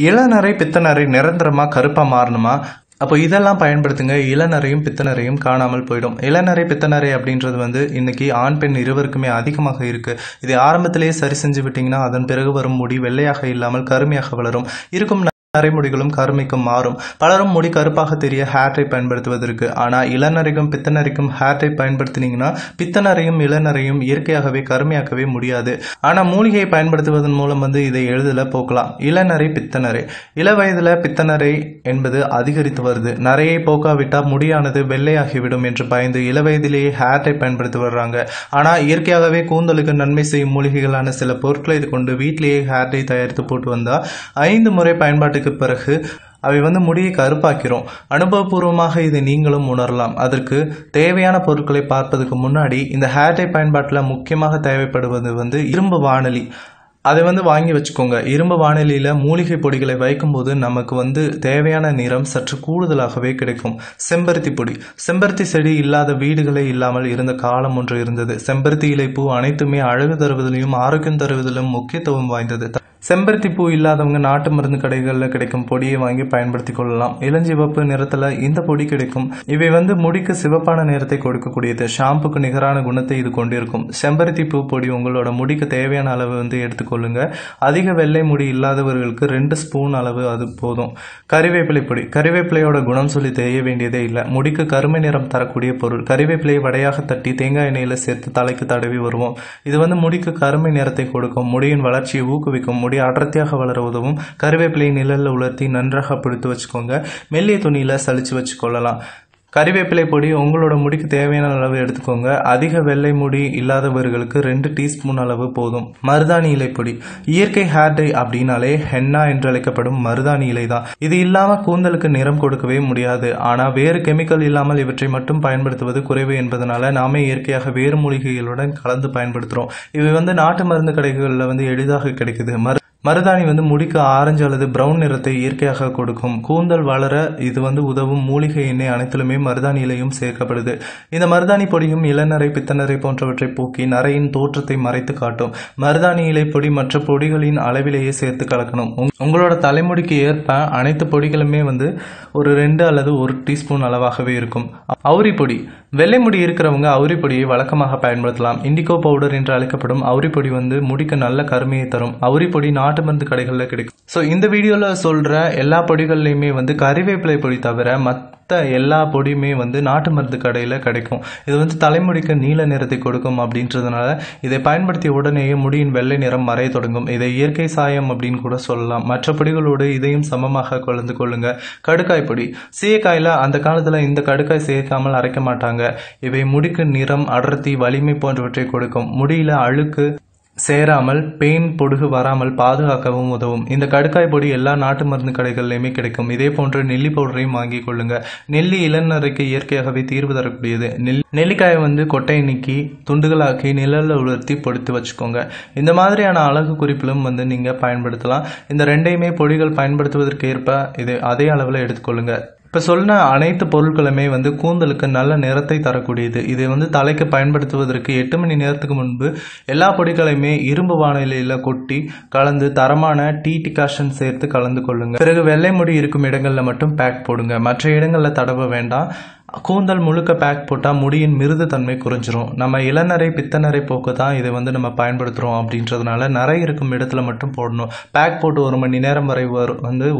இளநரை பித்தநரை நிரந்தரமா கருப்பா மாறணுமா? அப்போ இதெல்லாம் பயன்படுத்துங்க. இளநரையும் பித்தநரையும் காணாமல் போயிடும். இளநரை பித்தநரை அப்படின்றது இன்னைக்கு ஆண் பெண் இருவருக்குமே அதிகமாக இருக்கு. இதை ஆரம்பத்திலேயே சரி செஞ்சு விட்டீங்கன்னா அதன் பிறகு வரும் முடி வெள்ளையாக இல்லாமல் கருமையாக வளரும். இருக்கும் நரைமுடிகளும் கருமைக்கும் மாறும். பலரும் முடி கருப்பாக தெரிய ஹேர் டை பயன்படுத்துவதற்கு. ஆனால் இளநரைக்கும் பித்தநரைக்கும் ஹேர் டை பயன்படுத்தினீங்கன்னா பித்தநரையும் இளநரையும் இயற்கையாகவே கருமையாக்கவே முடியாது. ஆனால் மூலிகையை பயன்படுத்துவதன் மூலம் இதை எளிதில் போக்கலாம். இளநரை பித்தநரை. இள வயதுல பித்தநரை என்பது அதிகரித்து வருது. நரையை போக்காவிட்டால் முடியானது வெள்ளையாகிவிடும் என்று பயந்து இள வயதிலேயே ஹேர் டை பயன்படுத்தி வர்றாங்க. ஆனால் இயற்கையாகவே கூந்தலுக்கு நன்மை செய்யும் மூலிகைகளான சில பொருட்களை கொண்டு வீட்டிலேயே ஹேர் டை தயாரித்து போட்டு வந்தால் 5 முறை பயன்பாட்டுக்கு பிறகு அவை முடியை கருப்பாக்கிறோம். அனுபவபூர்வமாக இதை நீங்களும் உணரலாம். அதற்கு தேவையான பொருட்களை பார்ப்பதற்கு முன்னாடி இந்த ஹேர் டை பயன்பாட்டில் முக்கியமாக தேவைப்படுவது இரும்பு வாணலி. அதை வாங்கி வச்சுக்கோங்க. இரும்பு வாணலியில் மூலிகை பொடிகளை வைக்கும்போது நமக்கு தேவையான நிறம் சற்று கூடுதலாகவே கிடைக்கும். செம்பருத்தி பொடி. செம்பருத்தி செடி இல்லாத வீடுகளே இல்லாமல் இருந்த காலம் ஒன்று இருந்தது. செம்பருத்தி இலை பூ அனைத்துமே அழகு தருவதிலும் ஆரோக்கியம் தருவதிலும் முக்கியத்துவம் வாய்ந்தது. செம்பருத்தி பூ இல்லாதவங்க நாட்டு மருந்து கடைகளில் கிடைக்கும் பொடியை வாங்கி பயன்படுத்தி கொள்ளலாம். இளஞ்சிவப்பு நிறத்தில் இந்த பொடி கிடைக்கும். இவை முடிக்கு சிவப்பான நிறத்தை கொடுக்கக்கூடியது. ஷாம்புக்கு நிகரான குணத்தை இது கொண்டிருக்கும். செம்பருத்தி பூ பொடி உங்களோட முடிக்கு தேவையான அளவு எடுத்துக்கொள்ளுங்க. அதிக வெள்ளை முடி இல்லாதவர்களுக்கு 2 ஸ்பூன் அளவு அது போதும். கறிவேப்பிலை பொடி. கறிவேப்பிலையோட குணம் சொல்லி தெரிய வேண்டியதே இல்லை. முடிக்கு கருமை நிறம் தரக்கூடிய பொருள். கறிவேப்பிலையை வடையாக தட்டி தேங்காய் எண்ணெயில் சேர்த்து தலைக்கு தடவி வருவோம். இது முடிக்கு கருமை நிறத்தை கொடுக்கும். முடியின் வளர்ச்சியை ஊக்குவிக்கும். முடி அடர்த்தியாக வளர உதவும். கறிவேப்பிலை நிழல்ல உலர்த்தி நன்றாக பிடித்து வச்சுக்கோங்க. மெல்லிய துணியில சலிச்சு வச்சுக்கொள்ளலாம். கறிவேப்பிலை பொடி உங்களோட முடிக்கு தேவையான அளவு எடுத்துக்கோங்க. அதிக வெள்ளை முடி இல்லாதவர்களுக்கு 2 டீஸ்பூன் அளவு போதும். மருதாணி இலை பொடி. இயற்கை ஹேர் டை அப்படின்னாலே ஹென்னா என்று அழைக்கப்படும் மருதாணி இலை தான். இது இல்லாம கூந்தலுக்கு நிறம் கொடுக்கவே முடியாது. ஆனா வேறு கெமிக்கல் இல்லாமல் இவற்றை மட்டும் பயன்படுத்துவது குறைவு என்பதனால நாமே இயற்கையாக வேறு மூலிகைகளுடன் கலந்து பயன்படுத்துறோம். இவை நாட்டு மருந்து கடைகளில் எளிதாக கிடைக்குது. மருதாணி முடிக்கு ஆரஞ்சு அல்லது பிரவுன் நிறத்தை இயற்கையாக கொடுக்கும். கூந்தல் வளர இது உதவும். மூலிகை எண்ணெய் அனைத்திலுமே மருதாணி இலையும் சேர்க்கப்படுது. இந்த மருதாணி பொடியும் இளநரை பித்தநரை போன்றவற்றை போக்கி நரையின் தோற்றத்தை மறைத்து காட்டும். மருதாணி இலை பொடி மற்ற பொடிகளின் அளவிலேயே சேர்த்து கலக்கணும். உங்களோட தலைமுடிக்கு ஏற்ப அனைத்து பொடிகளுமே ஒரு 2 அல்லது 1 டீஸ்பூன் அளவாகவே இருக்கும். அவுரி பொடி. வெள்ளை முடி இருக்கிறவங்க அவுரி பொடியை வழக்கமாக பயன்படுத்தலாம். இண்டிகோ பவுடர் என்று அழைக்கப்படும் அவுரி பொடி முடிக்கு நல்ல கருமையை தரும். அவுரி பொடி நாட்டு மருந்து கடைகளில் கிடைக்கும். ஸோ இந்த வீடியோவில் சொல்ற எல்லா பொடிகள்லையுமே கறிவேப்பிலை பொடி தவிர மற்ற எல்லா பொடியுமே நாட்டு மருந்து கடையில் கிடைக்கும். இது தலைமுடிக்கு நீல நிறத்தை கொடுக்கும். அப்படின்றதுனால இதை பயன்படுத்திய உடனேயே முடியின் வெள்ளை நிறம் மறைய தொடங்கும். இதை இயற்கை சாயம் அப்படின்னு கூட சொல்லலாம். மற்ற பொடிகளோடு இதையும் சமமாக கலந்து கொள்ளுங்க. கடுக்காய் பொடி. சீயக்காயில் அந்த காலத்தில் இந்த கடுக்காய் சேர்க்காமல் அரைக்க மாட்டாங்க. இவை முடிக்கு நிறம், அடர்த்தி, வலிமை போன்றவற்றை கொடுக்கும். முடியில அழுக்கு சேராமல் பெயின் பொடுகு வராமல் பாதுகாக்கவும் உதவும். இந்த கடுக்காய் பொடி எல்லா நாட்டு மருந்து கடைகள்லையுமே கிடைக்கும். இதே போன்று நெல்லி பவுடரையும் வாங்கி கொள்ளுங்க. நெல்லி இளநரைக்கு இயற்கையாகவே தீர்வு தரக்கூடியது. நெல்லிக்காயை கொட்டையை நீக்கி துண்டுகளாக்கி நிழல்ல உலர்த்தி பொடித்து வச்சுக்கோங்க. இந்த மாதிரியான அழகு குறிப்பிலும் நீங்க பயன்படுத்தலாம். இந்த 2யுமே பொடிகள் பயன்படுத்துவதற்கு ஏற்ப இதை அதே அளவில் எடுத்துக்கொள்ளுங்க. இப்போ சொன்ன அனைத்து பொருட்களுமே கூந்தலுக்கு நல்ல நிறத்தை தரக்கூடியது. இதை தலைக்கு பயன்படுத்துவதற்கு 8 மணி நேரத்துக்கு முன்பு எல்லா பொடிகளையுமே இரும்பு வானிலையில் கொட்டி கலந்து தரமான டீ டிகாஷன் சேர்த்து கலந்து கொள்ளுங்க. பிறகு வெள்ளை முடி இருக்கும் இடங்களில் மட்டும் பேக் போடுங்க. மற்ற இடங்களில் தடவ வேண்டாம். கூந்தல் முழுக்க பேக் போட்டால் முடியின் மிருது தன்மை குறைஞ்சிரும். நம்ம இளநரை பித்தநரை போக்கு தான் இதை நம்ம பயன்படுத்துகிறோம். அப்படின்றதுனால நரை இருக்கும் இடத்துல மட்டும் போடணும். பேக் போட்டு 1 மணி நேரம் வரை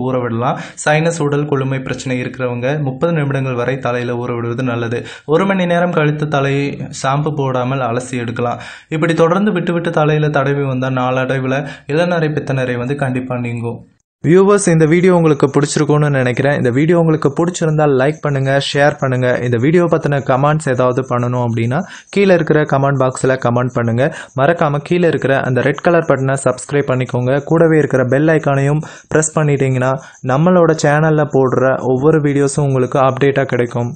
ஊற விடலாம். சைனஸ், உடல் கொழுமை பிரச்சனை இருக்கிறவங்க 30 நிமிடங்கள் வரை தலையில் ஊற விடுவது நல்லது. 1 மணி நேரம் கழித்து தலையை ஷாம்பு போடாமல் அலசி எடுக்கலாம். இப்படி தொடர்ந்து விட்டு தலையில் தடவி வந்தால் நாளடைவில் இளநரை பித்தநரை கண்டிப்பாக நீங்கும். வியூவர்ஸ், இந்த வீடியோ உங்களுக்கு பிடிச்சிருக்கும்னு நினைக்கிறேன். இந்த வீடியோ உங்களுக்கு பிடிச்சிருந்தால் லைக் பண்ணுங்கள், ஷேர் பண்ணுங்கள். இந்த வீடியோ பற்றின கமெண்ட்ஸ் ஏதாவது பண்ணணும் அப்படின்னா கீழே இருக்கிற கமெண்ட் பாக்ஸில் கமெண்ட் பண்ணுங்கள். மறக்காமல் கீழே இருக்கிற அந்த ரெட் கலர் பட்டனை சப்ஸ்கிரைப் பண்ணிக்கோங்க. கூடவே இருக்கிற பெல் ஐக்கானையும் ப்ரெஸ் பண்ணிட்டீங்கன்னா நம்மளோட சேனலில் போடுற ஒவ்வொரு வீடியோஸும் உங்களுக்கு அப்டேட்டாக கிடைக்கும்.